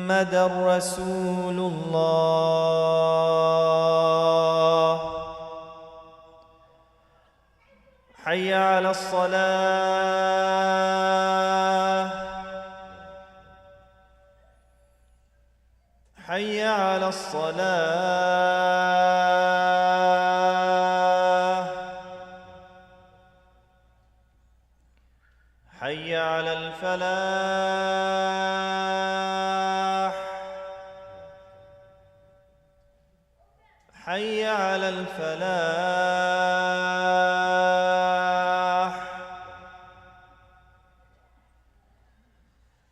محمدًا رسول الله. حي على الصلاة، حي على الصلاة، حي على الفلاح، حي على الفلاح.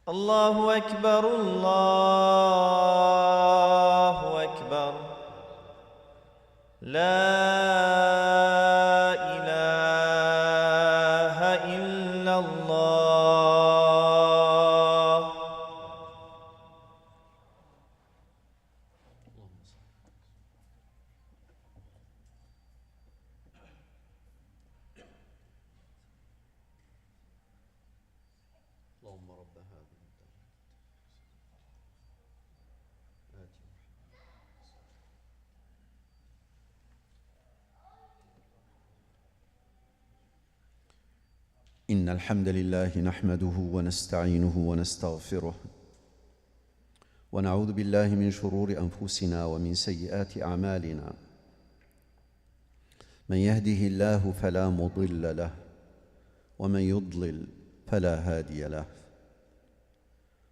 الله أكبر، الله أكبر، لا إله إلا الله. اللهم رب هذه إن الحمد لله نحمده ونستعينه ونستغفره ونعوذ بالله من شرور أنفسنا ومن سيئات أعمالنا. من يهده الله فلا مضل له ومن يضلل فلا هادي له.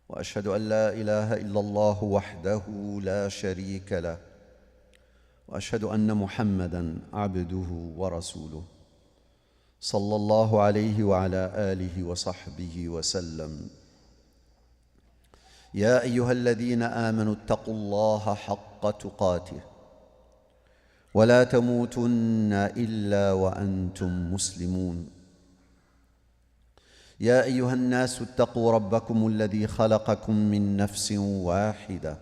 وأشهد أن لا إله إلا الله وحده لا شريك له، وأشهد أن محمدًا عبده ورسوله صلى الله عليه وعلى آله وصحبه وسلم. يا أيها الذين آمنوا اتقوا الله حق تقاته ولا تموتن إلا وأنتم مسلمون. يا أيها الناس اتقوا ربكم الذي خلقكم من نفس واحدة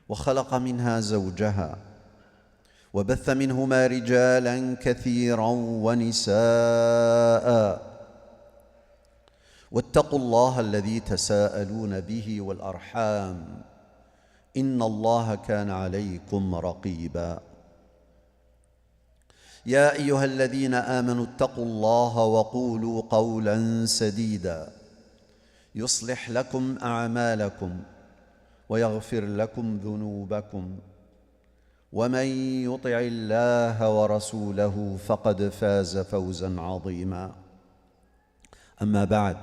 وخلق منها زوجها وبث منهما رجالاً كثيراً ونساء. واتقوا الله الذي تساءلون به والأرحام إن الله كان عليكم رقيباً. يا أيها الذين آمنوا اتقوا الله وقولوا قولاً سديداً يصلح لكم أعمالكم ويغفر لكم ذنوبكم، ومن يطع الله ورسوله فقد فاز فوزاً عظيماً. أما بعد,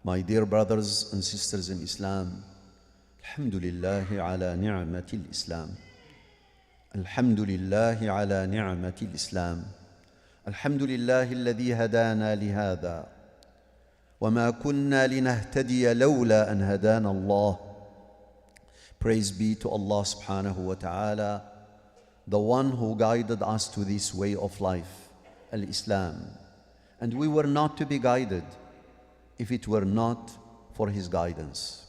my dear brothers and sisters in Islam, الحمد لله على نعمة الإسلام. الحمد لله على نعمة الإسلام. الحمد لله الذي هدانا لهذا وما كنا لنهتدي لولا أن هدانا الله. Praise be to Allah subhanahu wa ta'ala, the one who guided us to this way of life, Al-Islam. And we were not to be guided if it were not for His guidance.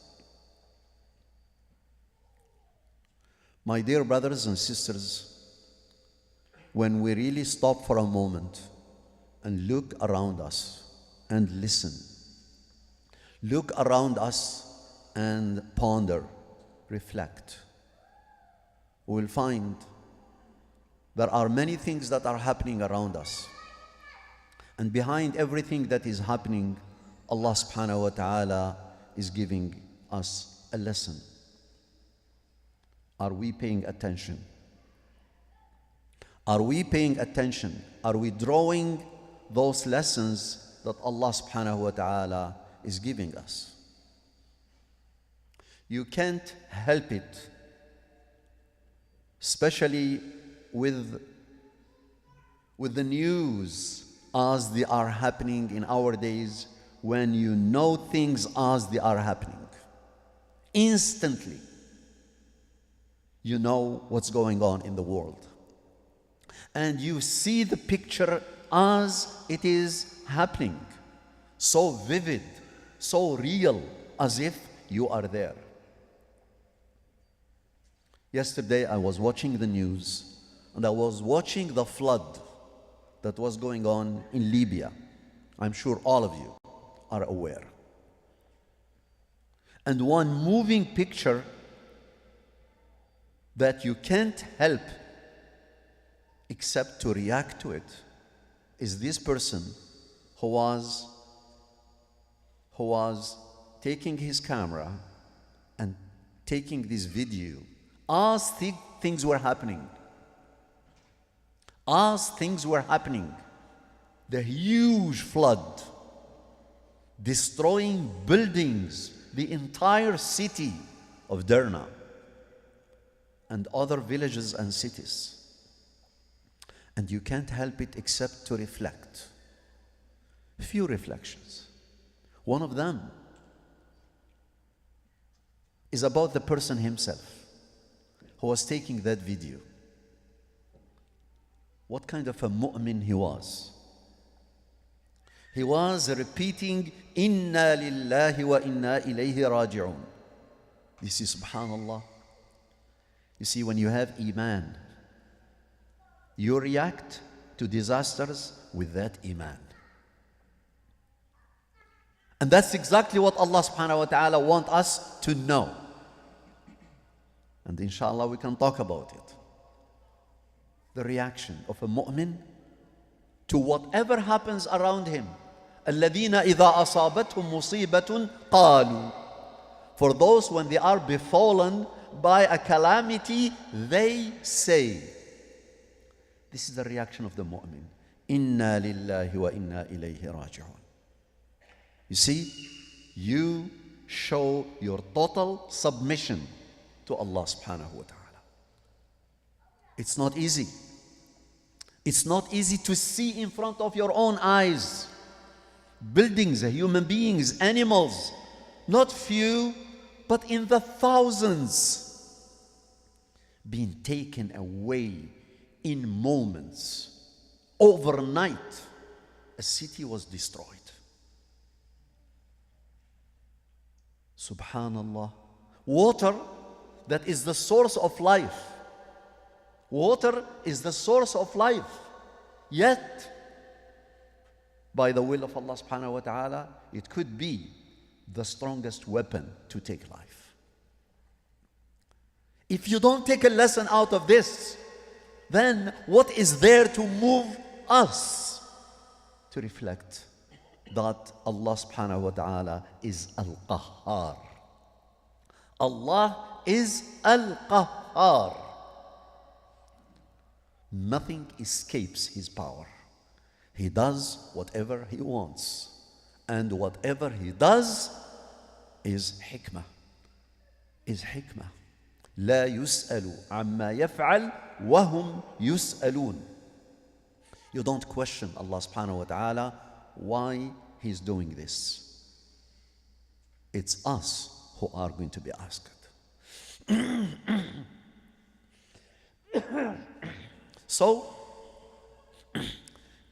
My dear brothers and sisters, when we really stop for a moment and look around us and listen, look around us and ponder, reflect, we will find there are many things that are happening around us. And behind everything that is happening, Allah subhanahu wa ta'ala is giving us a lesson. Are we paying attention? Are we paying attention? Are we drawing those lessons that Allah subhanahu wa ta'ala is giving us? You can't help it, especially with the news as they are happening in our days, when you know things as they are happening. Instantly, you know what's going on in the world. And you see the picture as it is happening. So vivid, so real, as if you are there. Yesterday I was watching the news, and I was watching the flood that was going on in Libya. I'm sure all of you are aware. And one moving picture that you can't help except to react to it is this person who was taking his camera and taking this video as things were happening. As things were happening, the huge flood destroying buildings, the entire city of Derna and other villages and cities. And you can't help it except to reflect. Few reflections. One of them is about the person himself who was taking that video. What kind of a mu'min he was. He was repeating, Inna lillahi wa inna ilayhi raji'un. This is subhanallah. You see, when you have iman, you react to disasters with that iman. And that's exactly what Allah subhanahu wa ta'ala wants us to know. And inshallah we can talk about it. The reaction of a mu'min to whatever happens around him. الَّذِينَ إِذَا أَصَابَتْهُمْ مُصِيبَةٌ قَالُوا. For those when they are befallen by a calamity, they say. This is the reaction of the mu'min. Inna lillahi wa inna ilayhi raji'un. You see, you show your total submission to Allah subhanahu wa ta'ala. It's not easy. It's not easy to see in front of your own eyes buildings, human beings, animals, not few, but in the thousands, being taken away in moments. Overnight, a city was destroyed. Subhanallah. Water that is the source of life. Water is the source of life. Yet, by the will of Allah subhanahu wa ta'ala, it could be the strongest weapon to take life. If you don't take a lesson out of this, then what is there to move us to reflect that Allah subhanahu wa ta'ala is Al-Qahhar? Allah is Al-Qahhar. Nothing escapes His power. He does whatever He wants. And whatever He does is hikmah. Is hikmah. لا يسأل عما يفعل وهم يسألون. You don't question Allah subhanahu wa ta'ala why He's doing this. It's us who are going to be asked. So,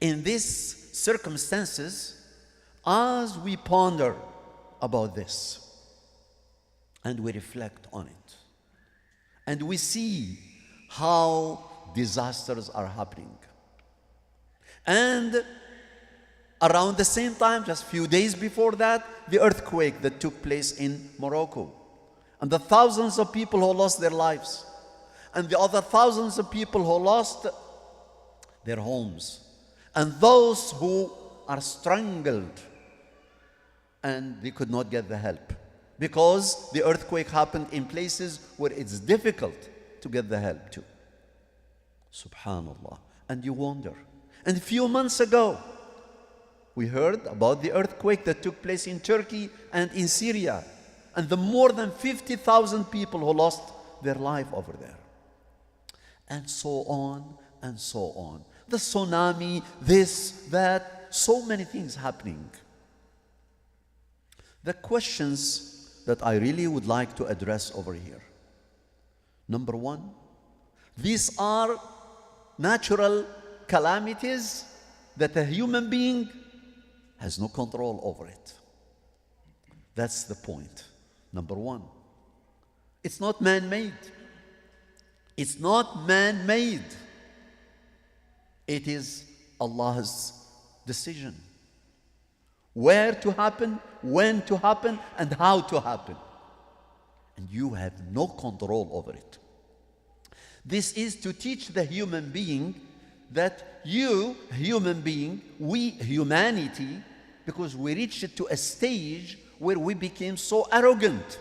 in these circumstances, as we ponder about this and we reflect on it, and we see how disasters are happening, and around the same time, just a few days before that, the earthquake that took place in Morocco, and the thousands of people who lost their lives, and the other thousands of people who lost their homes, and those who are strangled and they could not get the help because the earthquake happened in places where it's difficult to get the help to. Subhanallah. And you wonder. And a few months ago, we heard about the earthquake that took place in Turkey and in Syria, and the more than 50,000 people who lost their life over there. And so on and so on. The tsunami, this, that, so many things happening. The questions that I really would like to address over here. Number one, these are natural calamities that a human being has no control over it. That's the point. Number one, it's not man-made. It's not man-made. It is Allah's decision. Where to happen, when to happen, and how to happen. and you have no control over it. This is to teach the human being that you, human being, we, humanity, because we reached to a stage where we became so arrogant.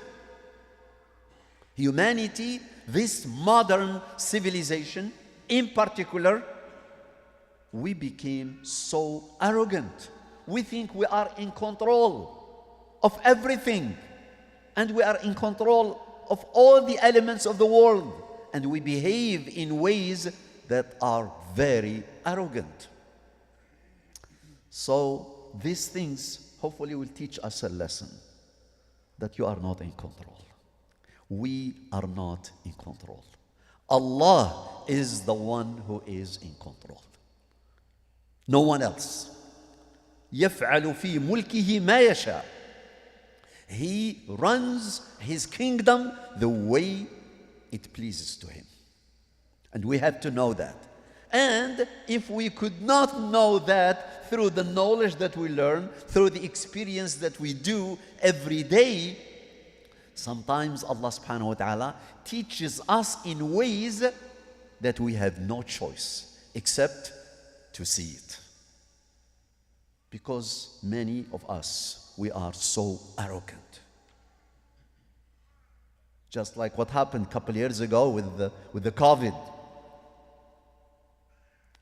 Humanity, this modern civilization in particular, we became so arrogant. We think we are in control of everything, and we are in control of all the elements of the world, and we behave in ways that are very arrogant. So these things hopefully will teach us a lesson that you are not in control. We are not in control. Allah is the one who is in control. No one else. يفعل في ملكه ما يشاء. He runs his kingdom the way it pleases to him. And we have to know that. And if we could not know that through the knowledge that we learn, through the experience that we do every day, sometimes Allah subhanahu wa ta'ala teaches us in ways that we have no choice except to see it. Because many of us, we are so arrogant. Just like what happened a couple years ago with the COVID,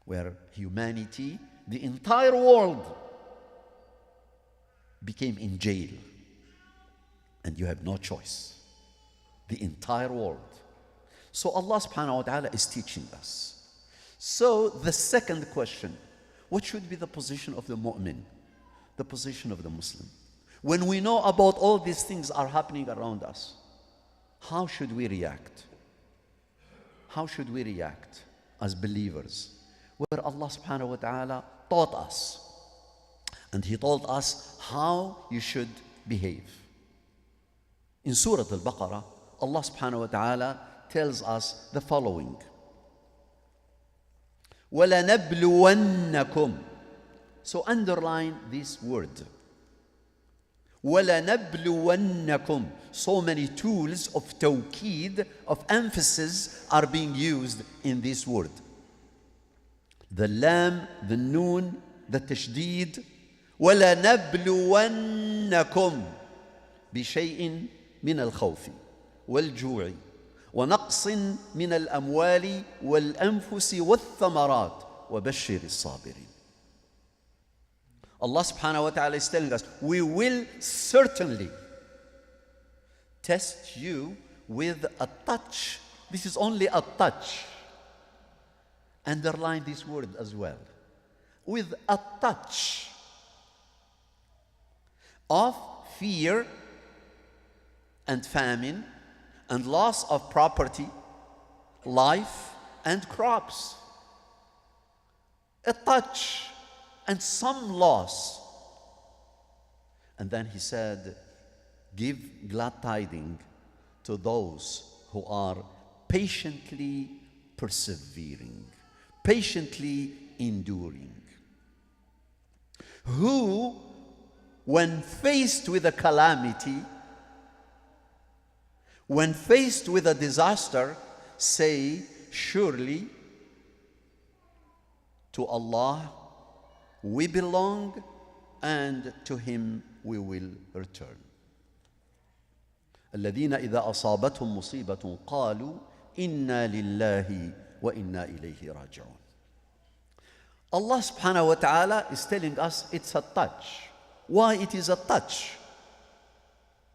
where humanity, the entire world, became in jail. And you have no choice. The entire world. So Allah subhanahu wa ta'ala is teaching us. So the second question, what should be the position of the mu'min? The position of the Muslim. When we know about all these things are happening around us, how should we react? How should we react as believers? Where Allah subhanahu wa ta'ala taught us. And He told us how you should behave. In Surah Al-Baqarah, Allah subhanahu wa ta'ala tells us the following. وَلَنَبْلُوَنَّكُمْ. So underline this word. وَلَنَبْلُوَنَّكُمْ. So many tools of tawqeed, of emphasis are being used in this word. The lam, the noon, the tashdid. وَلَنَبْلُوَنَّكُمْ بِشَيْءٍ من الخوف والجوع ونقص من الأموال والأنفس والثمرات وبشر الصابرين. Allah subhanahu wa ta'ala is telling us, we will certainly test you with a touch. This is only a touch. Underline this word as well. With a touch of fear and famine and loss of property, life and crops. A touch and some loss. And then He said, give glad tidings to those who are patiently persevering, patiently enduring, who, when faced with a calamity, when faced with a disaster, say, surely to Allah we belong and to Him we will return. الذين إذا أصابتهم مصيبة قالوا إنا لله وإنا إليه راجعون. Allah subhanahu wa ta'ala is telling us it's a touch. Why it is a touch?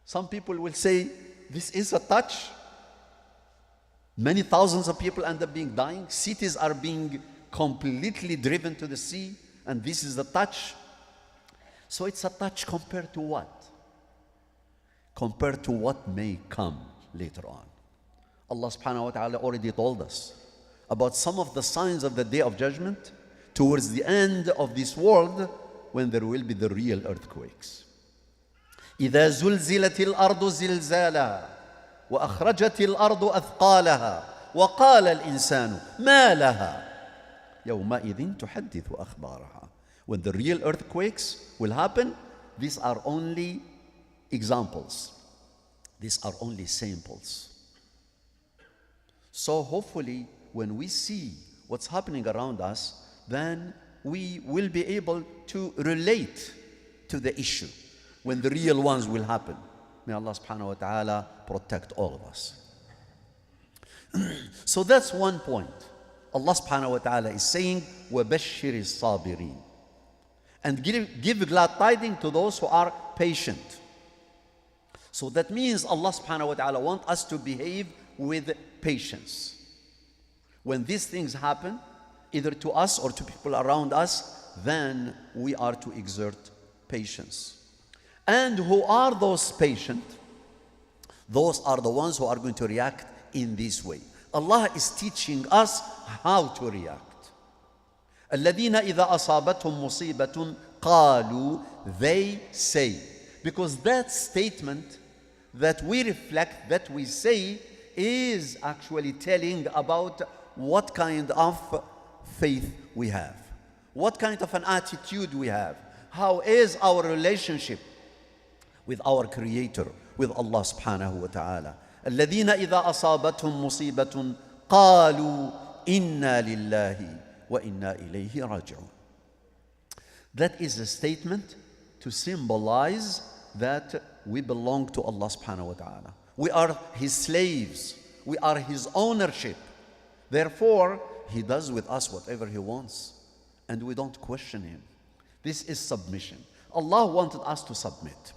Some people will say, this is a touch. Many thousands of people end up being dying. Cities are being completely driven to the sea, and this is the touch. So it's a touch compared to what? Compared to what may come later on. Allah subhanahu wa ta'ala already told us about some of the signs of the Day of Judgment towards the end of this world, when there will be the real earthquakes. إذا زلزلت الأرض زلزالها وأخرجت الأرض أثقالها وقال الإنسان ما لها يومئذ تحدث أخبارها. When the real earthquakes will happen, these are only examples. These are only samples. So hopefully when we see what's happening around us, then we will be able to relate to the issue when the real ones will happen. May Allah subhanahu wa ta'ala protect all of us. So that's one point. Allah subhanahu wa ta'ala is saying, وَبَشِّرِ الصَّابِرِينَ, and give glad tidings to those who are patient. So that means Allah subhanahu wa ta'ala wants us to behave with patience. When these things happen, either to us or to people around us, then we are to exert patience. And who are those patient? Those are the ones who are going to react in this way. Allah is teaching us how to react. الَّذِينَ إِذَا أَصَابَتْهُمْ مُصِيبَةٌ قَالُوا, they say. Because that statement that we reflect, that we say, is actually telling about what kind of faith we have, what kind of an attitude we have, how is our relationship with our Creator, with Allah subhanahu wa ta'ala. الَّذِينَ إِذَا أَصَابَتْهُمْ مُصِيبَةٌ قَالُوا إِنَّا لِلَّهِ وَإِنَّا إِلَيْهِ رَاجِعُونَ. That is a statement to symbolize that we belong to Allah subhanahu wa ta'ala. We are His slaves. We are His ownership. Therefore, He does with us whatever He wants, and we don't question Him. This is submission. Allah wanted us to submit.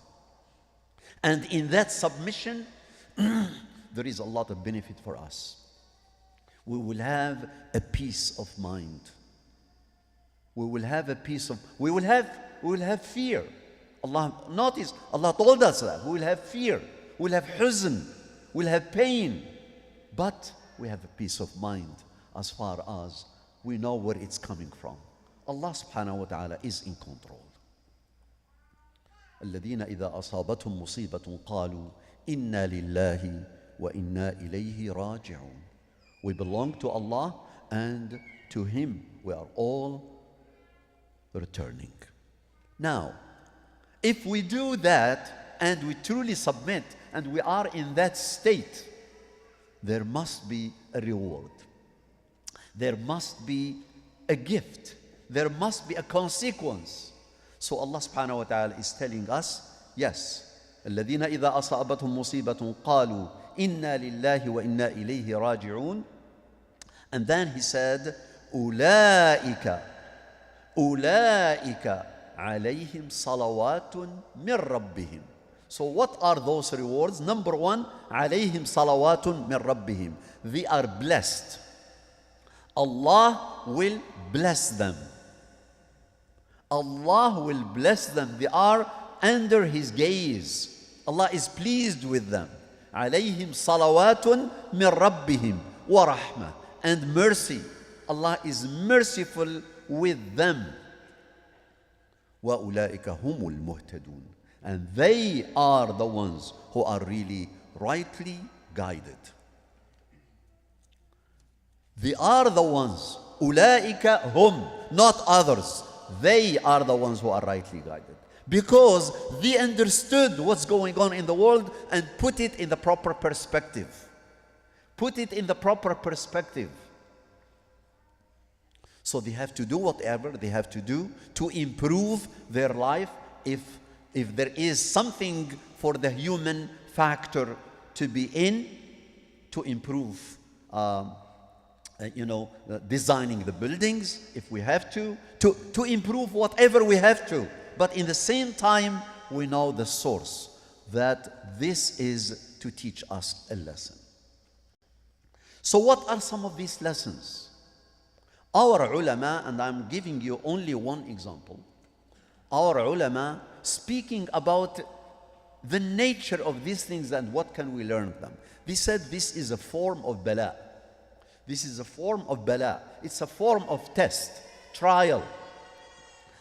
And in that submission, there is a lot of benefit for us. We will have a peace of mind. We will have a peace of, we will have fear. Allah, notice, Allah told us that. We will have fear. We will have huzn. We will have pain. But we have a peace of mind as far as we know where it's coming from. Allah subhanahu wa ta'ala is in control. الذين إذا أصابتهم مصيبة قالوا إنا لله وإنا إليه راجعون. We belong to Allah, and to Him we are all returning. Now, if we do that and we truly submit and we are in that state, there must be a reward. There must be a gift. There must be a consequence. So Allah subhanahu wa ta'ala is telling us, yes, الذين إذا أصابتهم مصيبة قالوا إنا لله وإنا إليه راجعون. And then He said, أولئك عليهم صلوات من ربهم. So what are those rewards? Number one, عليهم صلوات من ربهم. They are blessed. Allah will bless them. Allah will bless them. They are under His gaze. Allah is pleased with them. عليهم صلوات من ربهم ورحمة. And mercy. Allah is merciful with them. وَأُولَٰئِكَ هُمُ الْمُهْتَدُونَ. And they are the ones who are really rightly guided. They are the ones. أُولَٰئِكَ هُمْ, not others. They are the ones who are rightly guided. Because they understood what's going on in the world and put it in the proper perspective. Put it in the proper perspective. So they have to do whatever they have to do to improve their life. If there is something for the human factor to be in, to improve, designing the buildings, if we have to improve whatever we have to. But in the same time, we know the source, that this is to teach us a lesson. So what are some of these lessons? Our ulama, and I'm giving you only one example, our ulama speaking about the nature of these things and what can we learn from them. They said this is a form of bala. This is a form of bala. It's a form of test, trial,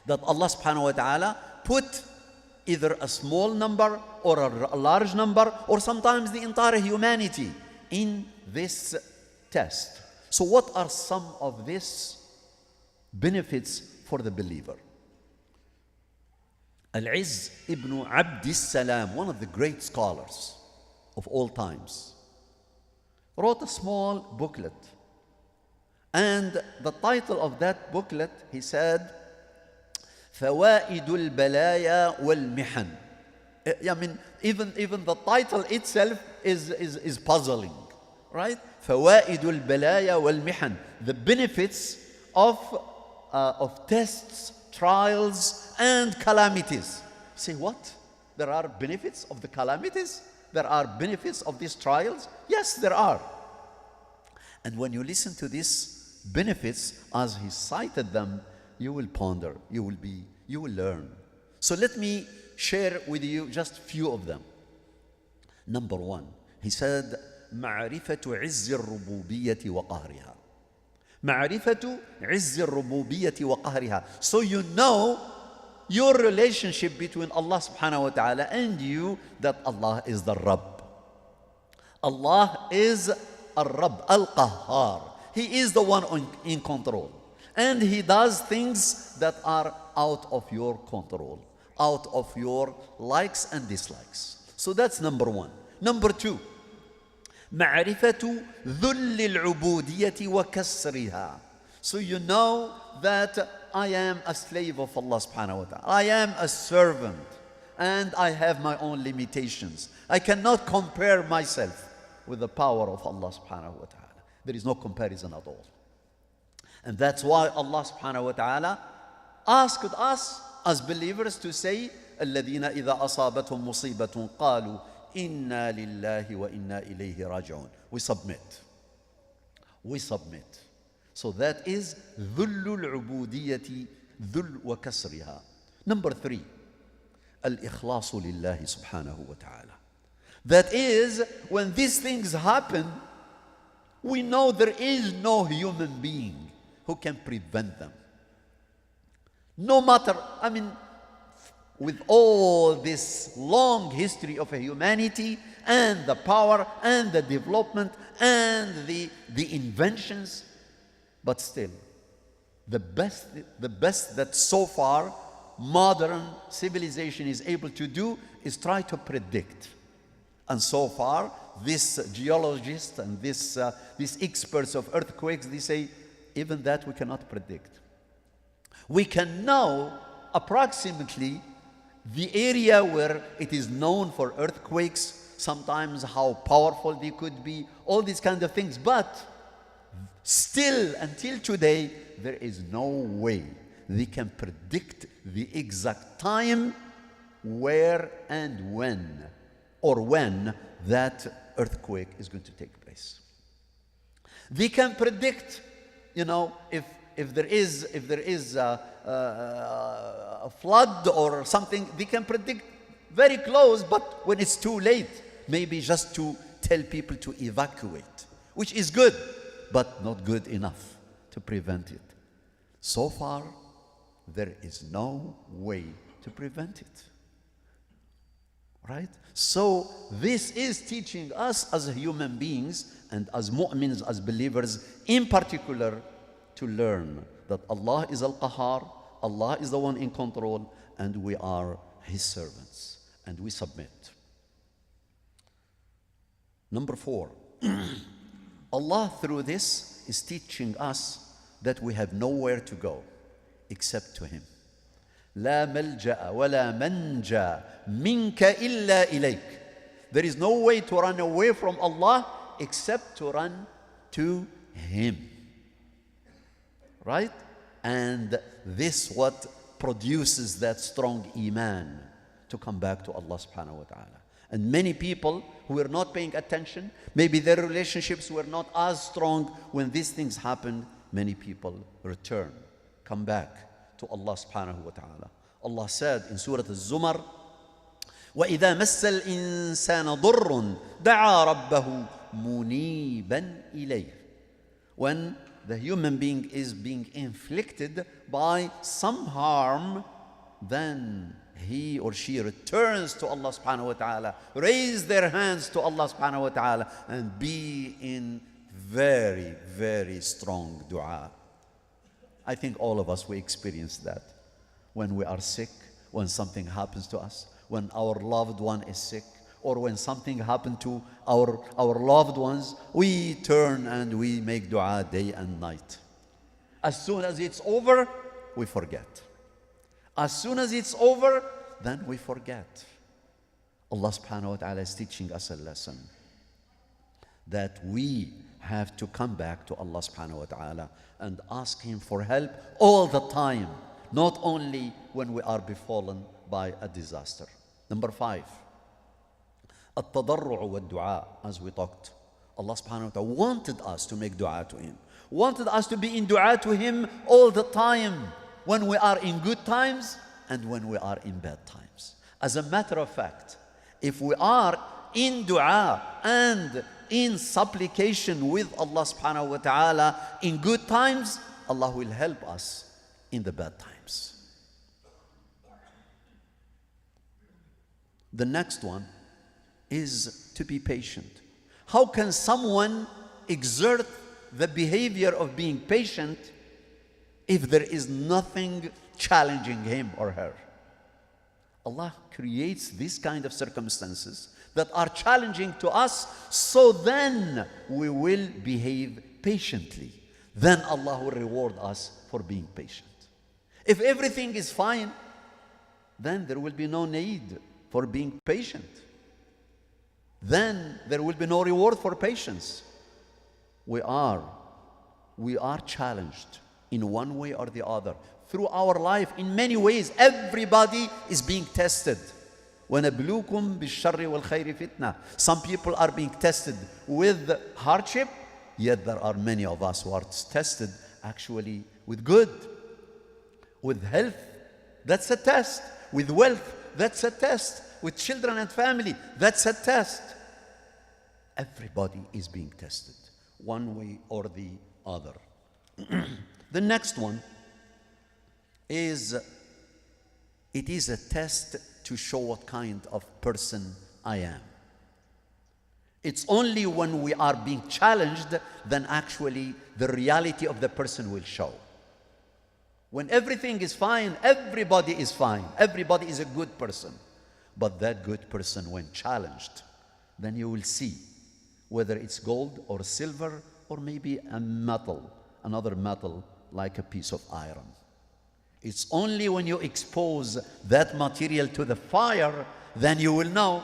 that Allah subhanahu wa ta'ala put either a small number or a large number, or sometimes the entire humanity in this test. So what are some of these benefits for the believer? Al-Izz ibn Abd salam, one of the great scholars, of all times, wrote a small booklet. And the title of that booklet, he said, فوائد البلايا والمحن. I mean, even the title itself is puzzling, right? فوائد البلايا والمحن. The benefits of tests, trials, and calamities. Say what? There are benefits of the calamities? There are benefits of these trials? Yes, there are. And when you listen to these benefits as he cited them, you will ponder, you will learn. So let me share with you just few of them. Number one, he said, معرفة عز الربوبية وقهرها. معرفة عز الربوبية وقهرها. So you know your relationship between Allah subhanahu wa ta'ala and you, that Allah is the Rabb. Allah is Al-Rabb, Al-Qahhar. He is the one in control. And He does things that are out of your control, out of your likes and dislikes. So that's number one. Number two, معرفة ذل العبودية وكسرها. So you know that I am a slave of Allah subhanahu wa ta'ala. I am a servant and I have my own limitations. I cannot compare myself with the power of Allah subhanahu wa ta'ala. There is no comparison at all. And that's why Allah subhanahu wa ta'ala asked us as believers to say, الذين إذا أصابتهم مصيبة قالوا إنا لله وإنا إليه راجعون. We submit. We submit. So that is ذل العبودية ذل وكسرها. Number three, الإخلاص لله سبحانه وتعالى. That is, when these things happen, we know there is no human being who can prevent them. No matter, I mean, with all this long history of humanity and the power and the development and the inventions, but still, the best that so far modern civilization is able to do is try to predict. And so far, these geologists and these experts of earthquakes, they say, even that we cannot predict. We can know approximately the area where it is known for earthquakes, sometimes how powerful they could be, all these kind of things. But still, until today, there is no way they can predict the exact time, where and when, or when that earthquake is going to take place. They can predict, you know, if there is a flood or something, they can predict very close, but when it's too late, maybe just to tell people to evacuate, which is good, but not good enough to prevent it. So far, there is no way to prevent it. Right? So this is teaching us as human beings and as mu'mins, as believers in particular, to learn that Allah is Al-Qahhar, Allah is the one in control, and we are His servants, and we submit. Number four, Allah through this is teaching us that we have nowhere to go except to Him. لا ملجأ ولا منجا منك إلا إليك. There is no way to run away from Allah except to run to Him. Right? And this what produces that strong iman to come back to Allah subhanahu wa ta'ala. And many people who were not paying attention, maybe their relationships were not as strong when these things happened, many people return, come back to Allah subhanahu wa ta'ala. Allah said in Surah Al-Zumar, وَإِذَا مَسَّ الْإِنسَانَ ضُرٌّ دَعَا رَبَّهُ مُنِيبًا إِلَيْهِ. When the human being is being inflicted by some harm, then he or she returns to Allah subhanahu wa ta'ala, raise their hands to Allah subhanahu wa ta'ala, and be in very, very strong dua. I think all of us, we experience that. When we are sick, when something happens to us, when our loved one is sick, or when something happened to our loved ones, we turn and we make dua day and night. As soon as it's over, we forget. As soon as it's over, then we forget. Allah subhanahu wa ta'ala is teaching us a lesson that we have to come back to Allah subhanahu wa ta'ala and ask Him for help all the time, not only when we are befallen by a disaster. Number 5, التضرع والدعاء, as we talked. Allah subhanahu wa ta'ala wanted us to make dua to Him, wanted us to be in dua to Him all the time, when we are in good times and when we are in bad times. As a matter of fact, if we are in dua and in supplication with Allah subhanahu wa ta'ala in good times, Allah will help us in the bad times. The next one is to be patient. How can someone exert the behavior of being patient if there is nothing challenging him or her? Allah creates these kind of circumstances that are challenging to us, so then we will behave patiently. Then Allah will reward us for being patient. If everything is fine, then there will be no need for being patient. Then there will be no reward for patience. We are challenged in one way or the other through our life in many ways. Everybody is being tested. وَنَبْلُوكُمْ بِالشَّرِّ وَالْخَيْرِ فِتْنَةً. Some people are being tested with hardship, yet there are many of us who are tested actually with good. With health, that's a test. With wealth, that's a test. With children and family, that's a test. Everybody is being tested, one way or the other. The next one is, it is a test to show what kind of person I am. It's only when we are being challenged then actually the reality of the person will show. When everything is fine, everybody is fine. Everybody is a good person. But that good person, when challenged, then you will see whether it's gold or silver or maybe a metal, another metal like a piece of iron. It's only when you expose that material to the fire, then you will know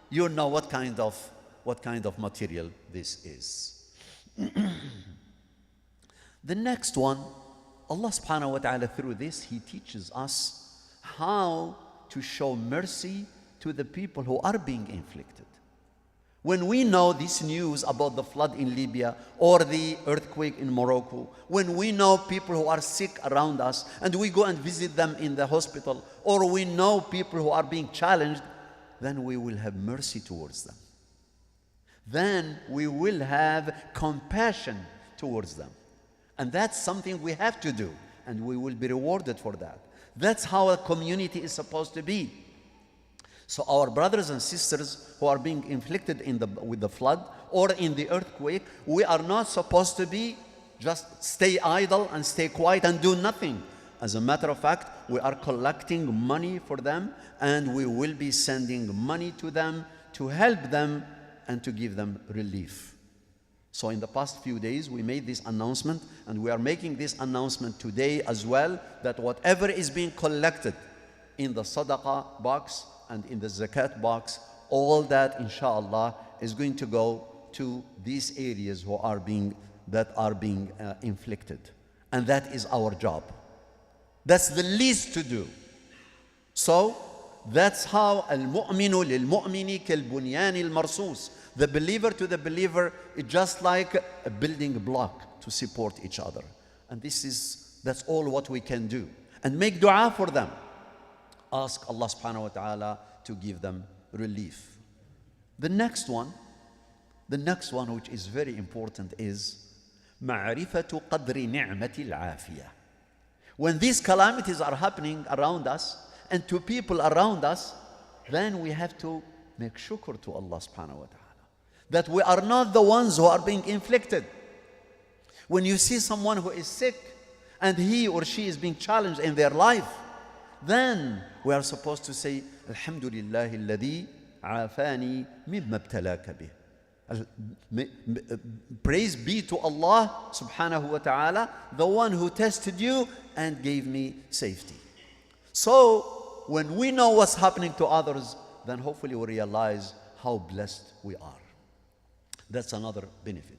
what kind of material this is. The next one, Allah subhanahu wa ta'ala, through this, He teaches us how to show mercy to the people who are being inflicted. When we know this news about the flood in Libya or the earthquake in Morocco, when we know people who are sick around us and we go and visit them in the hospital, or we know people who are being challenged, then we will have mercy towards them. Then we will have compassion towards them. And that's something we have to do, and we will be rewarded for that. That's how a community is supposed to be. So our brothers and sisters who are being inflicted with the flood or in the earthquake, we are not supposed to be just stay idle and stay quiet and do nothing. As a matter of fact, we are collecting money for them, and we will be sending money to them to help them and to give them relief. So in the past few days, we made this announcement, and we are making this announcement today as well, that whatever is being collected in the sadaqah box and in the zakat box, all that inshallah is going to go to these areas that are being inflicted. And that is our job. That's the least to do. So that's how al-mu'minu lil-mu'mini kal-bunyan al-marsus. The believer to the believer is just like a building block to support each other. And that's all what we can do. And make dua for them. Ask Allah subhanahu wa ta'ala to give them relief. The next one which is very important is معرفة قدر نعمة العافية. When these calamities are happening around us and to people around us, then we have to make shukr to Allah subhanahu wa ta'ala that we are not the ones who are being inflicted. When you see someone who is sick and he or she is being challenged in their life, then we are supposed to say, Alhamdulillah alladhi عافاني مما ابتلاك به. Praise be to Allah subhanahu wa ta'ala, the one who tested you and gave me safety. So when we know what's happening to others, then hopefully we realize how blessed we are. That's another benefit.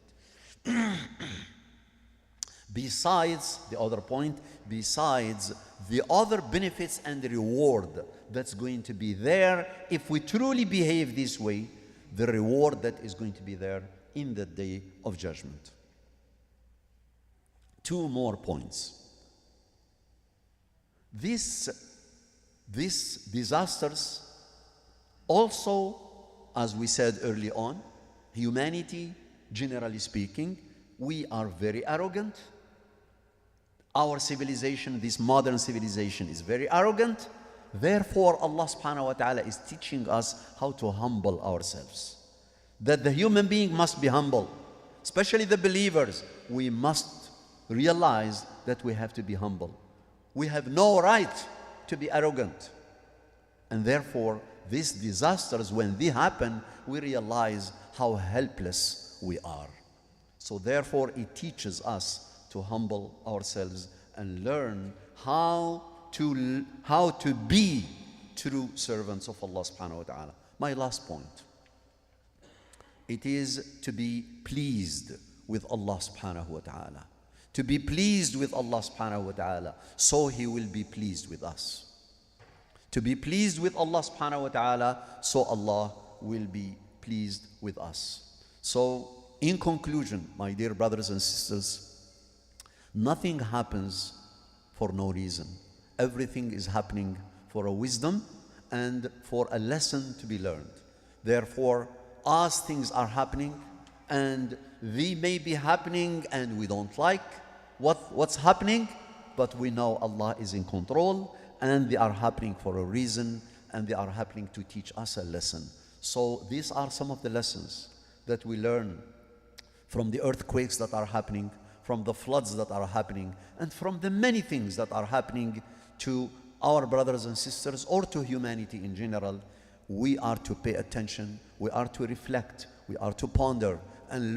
Besides the other point, besides the other benefits and reward that's going to be there if we truly behave this way, the reward that is going to be there in the day of judgment. Two more points. These disasters also, as we said early on, humanity, generally speaking, we are very arrogant. Our civilization, this modern civilization, is very arrogant. Therefore, Allah subhanahu wa ta'ala is teaching us how to humble ourselves. That the human being must be humble. Especially the believers, we must realize that we have to be humble. We have no right to be arrogant. And therefore, these disasters, when they happen, we realize how helpless we are. So therefore, it teaches us to humble ourselves and learn how to be true servants of Allah subhanahu wa ta'ala. My last point. It is to be pleased with Allah subhanahu wa ta'ala. To be pleased with Allah subhanahu wa ta'ala, so He will be pleased with us. To be pleased with Allah subhanahu wa ta'ala, so Allah will be pleased with us. So, in conclusion, my dear brothers and sisters, nothing happens for no reason. Everything is happening for a wisdom and for a lesson to be learned. Therefore, as things are happening, and they may be happening and we don't like what's happening, but we know Allah is in control, and they are happening for a reason, and they are happening to teach us a lesson. So these are some of the lessons that we learn from the earthquakes that are happening, from the floods that are happening, and from the many things that are happening to our brothers and sisters or to humanity in general. We are to pay attention, we are to reflect, we are to ponder and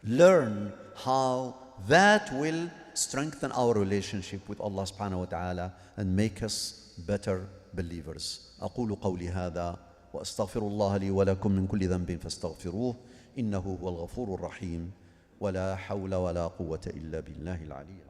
learn how that will strengthen our relationship with Allah subhanahu wa ta'ala and make us better believers. أقول قولي هذا وأستغفر الله لي ولكم من كل ذنب فاستغفروه إنه هو الغفور الرحيم ولا حول ولا قوة إلا بالله العلي العظيم.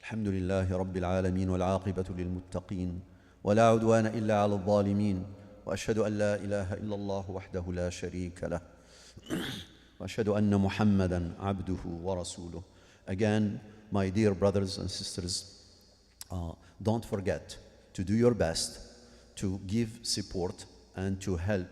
الحمد لله رب العالمين والعاقبة للمتقين ولا عدوان إلا على الظالمين وأشهد أن لا إله إلا الله وحده لا شريك له وأشهد أن محمدا عبده ورسوله. Again, my dear brothers and sisters, don't forget to do your best to give support and to help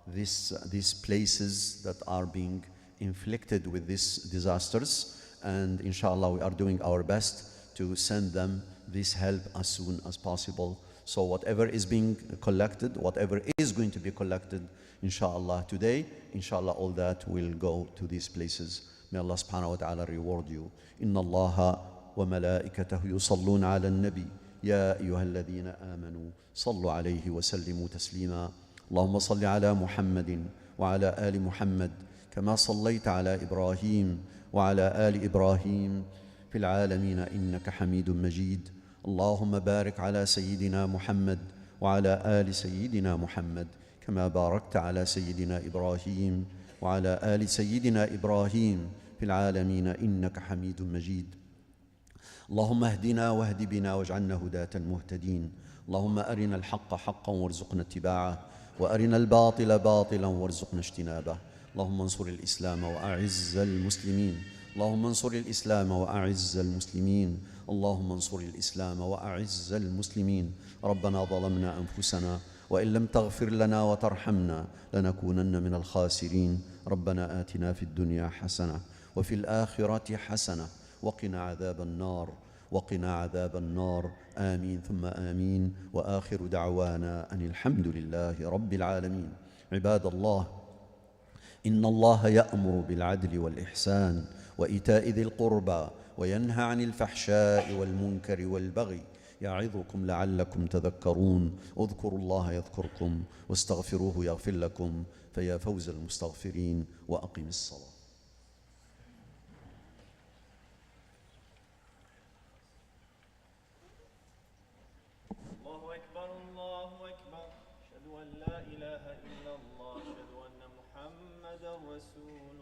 these places that are being inflicted with these disasters. And inshallah, we are doing our best to send them this help as soon as possible. So whatever is being collected, whatever is going to be collected, inshallah today, inshallah all that will go to these places. May Allah subhanahu wa ta'ala reward you. Inna Allaha wa malaikatahu yusalluna ala nabi ya ayyuhalladhina amanu sallu alayhi wa sallimu taslima. Allahumma salli ala Muhammadin wa ala ali Muhammad kama sallayta ala Ibrahim وعلى آل إبراهيم في العالمين إنك حميد مجيد. اللهم بارك على سيدنا محمد وعلى آل سيدنا محمد كما باركت على سيدنا إبراهيم وعلى آل سيدنا إبراهيم في العالمين إنك حميد مجيد. اللهم اهدنا واهد بنا واجعلنا هداة مهتدين. اللهم أرنا الحق حقا وارزقنا اتباعه وأرنا الباطل باطلا وارزقنا اجتنابه. اللهم انصر الإسلام وأعز المسلمين. اللهم انصر الإسلام وأعز المسلمين. اللهم انصر الإسلام وأعز المسلمين. ربنا ظلمنا أنفسنا وإن لم تغفر لنا وترحمنا لنكونن من الخاسرين. ربنا آتنا في الدنيا حسنة وفي الآخرة حسنة وقنا عذاب النار وقنا عذاب النار. آمين ثم آمين. وآخر دعوانا أن الحمد لله رب العالمين. عباد الله، إن الله يأمر بالعدل والإحسان وإيتاء ذي القربى وينهى عن الفحشاء والمنكر والبغي يعظكم لعلكم تذكرون. اذكروا الله يذكركم واستغفروه يغفر لكم، فيا فوز المستغفرين. وأقم الصلاة. الله أكبر الله أكبر. أشهد أن لا إله إلا الله. أشهد أن محمدا رسول